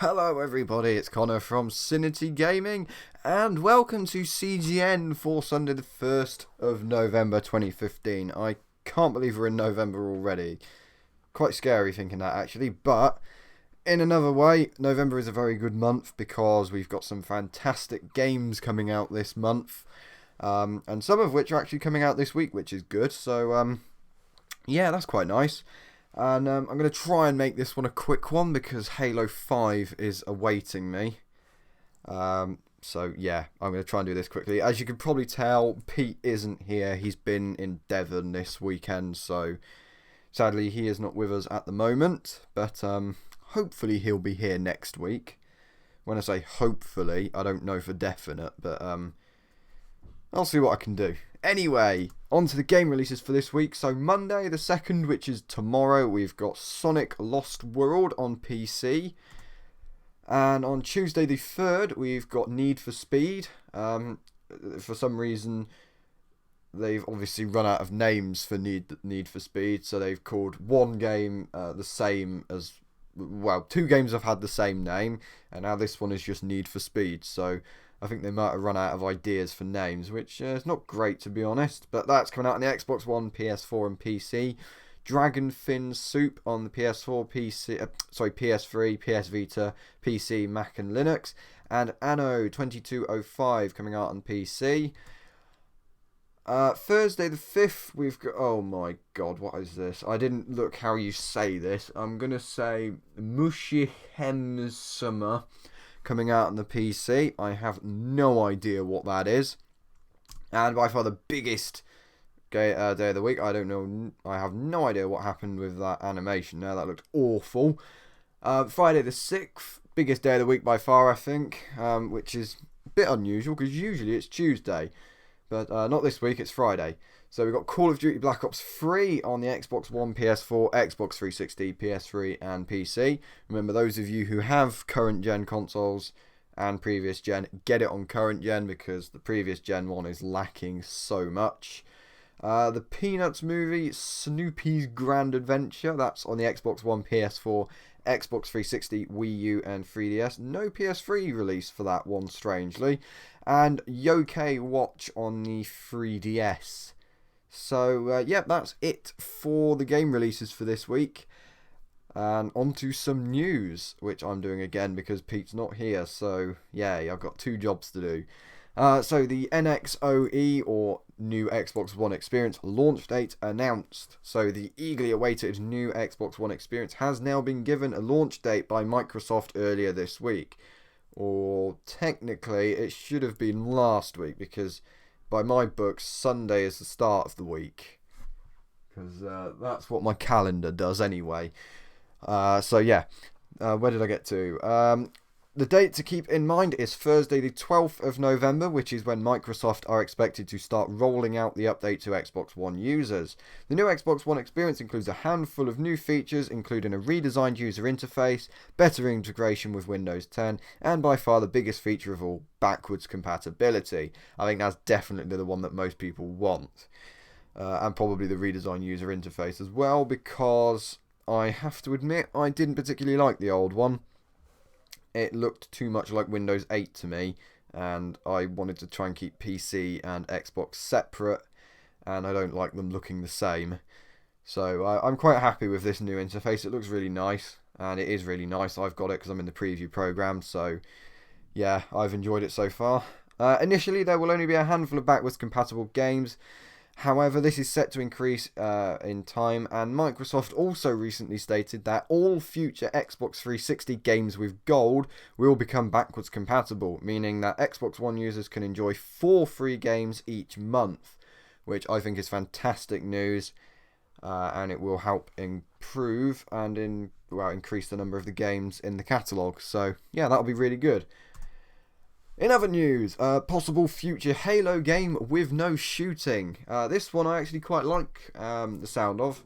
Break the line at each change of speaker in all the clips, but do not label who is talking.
Hello everybody, it's Connor from Cinity Gaming, and welcome to CGN for Sunday the 1st of November 2015. I can't believe we're in November already. Quite scary thinking that actually, but in another way, November is a very good month because we've got some fantastic games coming out this month, and some of which are actually coming out this week, which is good, so yeah, that's quite nice. And I'm going to try and make this one a quick one because Halo 5 is awaiting me. So yeah, I'm going to try and do this quickly. As you can probably tell, Pete isn't here. He's been in Devon this weekend, so sadly he is not with us at the moment. But hopefully he'll be here next week. When I say hopefully, I don't know for definite, but I'll see what I can do. Anyway, on to the game releases for this week. So Monday the 2nd, which is tomorrow, we've got Sonic Lost World on PC. And on Tuesday the 3rd, we've got Need for Speed. For some reason, they've obviously run out of names for Need for Speed, so they've called one game the same as... Well, two games have had the same name, and now this one is just Need for Speed, so... I think they might have run out of ideas for names, which is not great to be honest. But that's coming out on the Xbox One, PS4 and PC. Dragon Fin Soup on the PS4, PS3, PS Vita, PC, Mac and Linux. And Anno 2205 coming out on PC. Thursday the 5th, we've got... Oh my god, what is this? I didn't look how you say this. I'm going to say Mushihemsuma coming out on the PC. I have no idea what that is. And by far the biggest day of the week. I don't know. I have no idea what happened with that animation. Now that looked awful. Friday the 6th, biggest day of the week by far, I think, which is a bit unusual because usually it's Tuesday. But not this week, it's Friday. So we've got Call of Duty Black Ops 3 on the Xbox One, PS4, Xbox 360, PS3 and PC. Remember, those of you who have current gen consoles and previous gen, get it on current gen because the previous gen one is lacking so much. The Peanuts movie, Snoopy's Grand Adventure, that's on the Xbox One, PS4, Xbox 360, Wii U and 3DS. No PS3 release for that one, strangely. And Yokai Watch on the 3DS. So, yeah, that's it for the game releases for this week. And on to some news, which I'm doing again because Pete's not here. So, yay, I've got two jobs to do. So, the NXOE, or New Xbox One Experience, launch date announced. So, the eagerly awaited new Xbox One Experience has now been given a launch date by Microsoft earlier this week. Or, technically, it should have been last week because... by my books, Sunday is the start of the week. Because that's what my calendar does anyway. So yeah, where did I get to? The date to keep in mind is Thursday the 12th of November, which is when Microsoft are expected to start rolling out the update to Xbox One users. The new Xbox One experience includes a handful of new features, including a redesigned user interface, better integration with Windows 10, and by far the biggest feature of all, backwards compatibility. I think that's definitely the one that most people want. And probably the redesigned user interface as well, because I have to admit I didn't particularly like the old one. It looked too much like Windows 8 to me, and I wanted to try and keep PC and Xbox separate, and I don't like them looking the same. So I'm quite happy with this new interface. It looks really nice, and it is really nice. I've got it because I'm in the preview program, so yeah, I've enjoyed it so far. Initially, there will only be a handful of backwards compatible games. However, this is set to increase in time, and Microsoft also recently stated that all future Xbox 360 games with Gold will become backwards compatible, meaning that Xbox One users can enjoy 4 free games each month, which I think is fantastic news, and it will help improve and increase the number of the games in the catalogue. So, yeah, that'll be really good. In other news, possible future Halo game with no shooting. This one I actually quite like the sound of.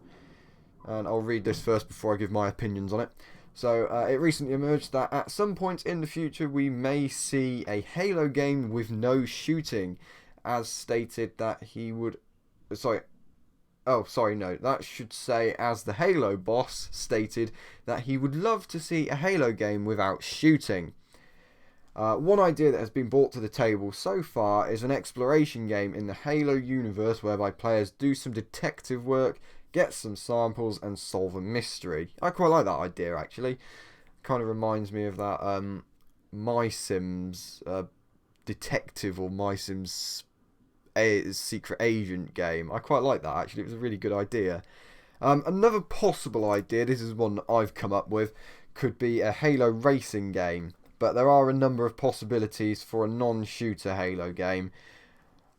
And I'll read this first before I give my opinions on it. So, it recently emerged that at some point in the future we may see a Halo game with no shooting. As stated that he would... Sorry, Oh, sorry, no. That should say, as the Halo boss stated, that he would love to see a Halo game without shooting. One idea that has been brought to the table so far is an exploration game in the Halo universe whereby players do some detective work, get some samples, and solve a mystery. I quite like that idea, actually. Kind of reminds me of that My Sims detective or My Sims secret agent game. I quite like that, actually. It was a really good idea. Another possible idea, this is one that I've come up with, could be a Halo racing game. But there are a number of possibilities for a non-shooter Halo game.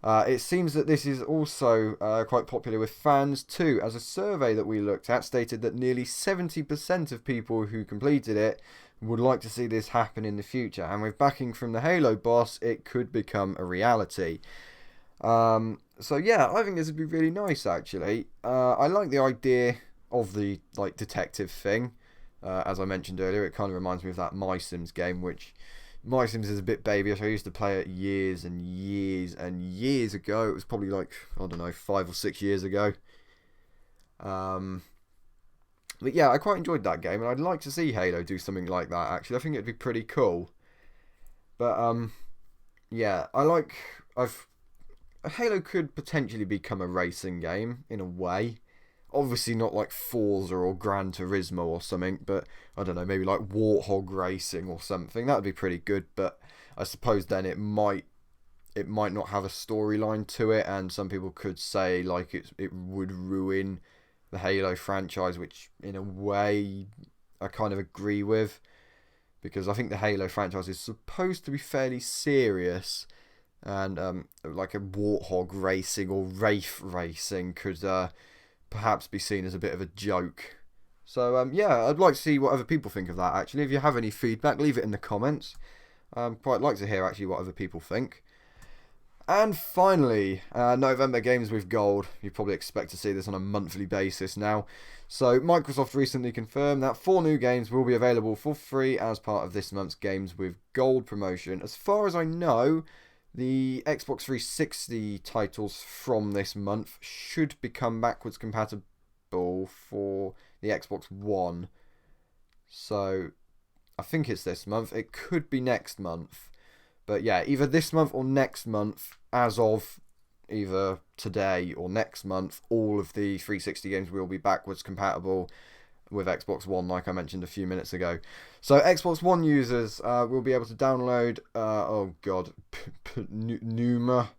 It seems that this is also quite popular with fans too, as a survey that we looked at stated that nearly 70% of people who completed it would like to see this happen in the future. And with backing from the Halo boss, it could become a reality. So yeah, I think this would be really nice actually. I like the idea of the detective thing. As I mentioned earlier, it kind of reminds me of that My Sims game, which My Sims is a bit babyish. I used to play it years and years and years ago. It was probably like, I don't know, 5 or 6 years ago. But yeah, I quite enjoyed that game, and I'd like to see Halo do something like that actually. I think it'd be pretty cool. But yeah, I've Halo could potentially become a racing game in a way. Obviously not like Forza or Gran Turismo or something, but I don't know, maybe like Warthog Racing or something. That would be pretty good, but I suppose then it might not have a storyline to it, and some people could say like it would ruin the Halo franchise, which in a way I kind of agree with, because I think the Halo franchise is supposed to be fairly serious, and like a Warthog Racing or Wraith Racing could perhaps be seen as a bit of a joke. So yeah, I'd like to see what other people think of that actually. If you have any feedback, leave it in the comments. Quite like to hear actually what other people think. And finally, November games with gold. You probably expect to see this on a monthly basis now. So Microsoft recently confirmed that 4 new games will be available for free as part of this month's Games with Gold promotion. As far as I know, the Xbox 360 titles from this month should become backwards compatible for the Xbox One. So I think it's this month. It could be next month. But yeah, either this month or next month, as of either today or next month, all of the 360 games will be backwards compatible with Xbox One, like I mentioned a few minutes ago. So Xbox One users will be able to download, Numa,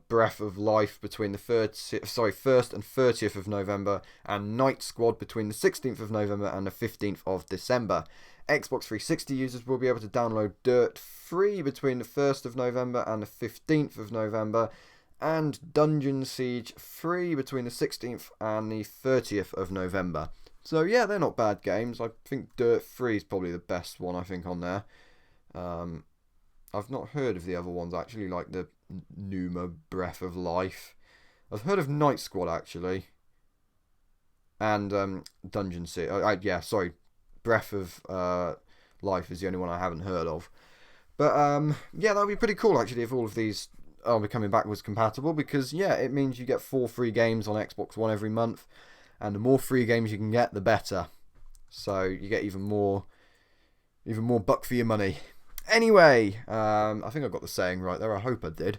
Breath of Life between the 1st and 30th of November, and Night Squad between the 16th of November and the 15th of December. Xbox 360 users will be able to download Dirt free between the 1st of November and the 15th of November, and Dungeon Siege free between the 16th and the 30th of November. So yeah, they're not bad games. I think Dirt 3 is probably the best one I think on there. I've not heard of the other ones actually, like the Numa Breath of Life. I've heard of Night Squad actually, and Dungeon Siege. Breath of Life is the only one I haven't heard of. But yeah, that would be pretty cool actually if all of these are becoming backwards compatible, because yeah, it means you get 4 free games on Xbox One every month, and the more free games you can get, the better. So you get even more buck for your money. Anyway, I think I got the saying right there. I hope I did.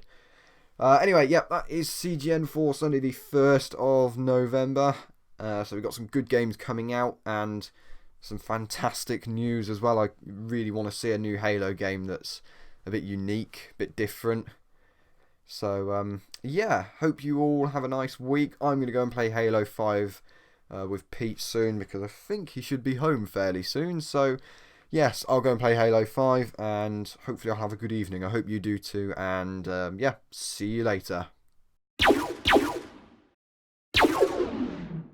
Anyway, yep, that is CGN for Sunday the 1st of November. So we've got some good games coming out and some fantastic news as well. I really want to see a new Halo game that's a bit unique, a bit different. So yeah, hope you all have a nice week. I'm going to go and play Halo 5 with Pete soon, because I think he should be home fairly soon. So yes, I'll go and play Halo 5, and hopefully I'll have a good evening. I hope you do too, and yeah, see you later.